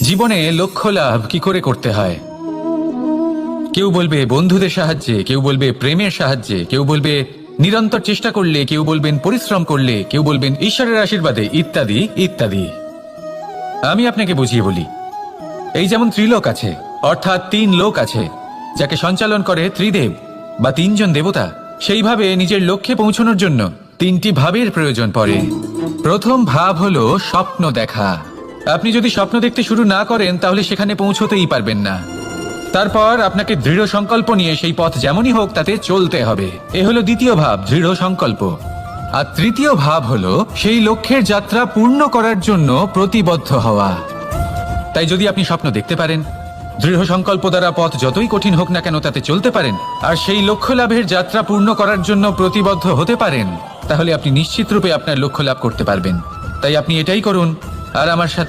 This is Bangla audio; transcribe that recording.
জীবনে লক্ষ্য লাভ কি করে করতে হয়? কেউ বলবে বন্ধুদের সাহায্যে, কেউ বলবে প্রেমের সাহায্যে, কেউ বলবে নিরন্তর চেষ্টা করলে, কেউ বলবেন পরিশ্রম করলে, কেউ বলবেন ঈশ্বরের আশীর্বাদে, ইত্যাদি ইত্যাদি। আমি আপনাকে বুঝিয়ে বলি। এই যেমন ত্রিলোক আছে, অর্থাৎ 3 লোক আছে, যাকে সঞ্চালন করে ত্রিদেব বা 3 জন দেবতা। সেইভাবে নিজের লক্ষ্যে পৌঁছানোর জন্য 3টি ভাবের প্রয়োজন পড়ে। প্রথম ভাব হলো স্বপ্ন দেখা। আপনি যদি স্বপ্ন দেখতে শুরু না করেন তাহলে সেখানে পৌঁছতেই পারবেন না। তারপর আপনাকে দৃঢ় সংকল্প নিয়ে সেই পথ যেমনই হোক তাতে চলতে হবে। এ হলো দ্বিতীয় ভাব, দৃঢ় সংকল্প। আর তৃতীয় ভাব হলো সেই লক্ষ্যের যাত্রা পূর্ণ করার জন্য প্রতিবদ্ধ হওয়া। তাই যদি আপনি স্বপ্ন দেখতে পারেন, দৃঢ় সংকল্প দ্বারা পথ যতই কঠিন হোক না কেন তাতে চলতে পারেন, আর সেই লক্ষ্য লাভের যাত্রা পূর্ণ করার জন্য প্রতিবদ্ধ হতে পারেন, তাহলে আপনি নিশ্চিত রূপে আপনার লক্ষ্য লাভ করতে পারবেন। তাই আপনি এটাই করুন আর আমার সাথে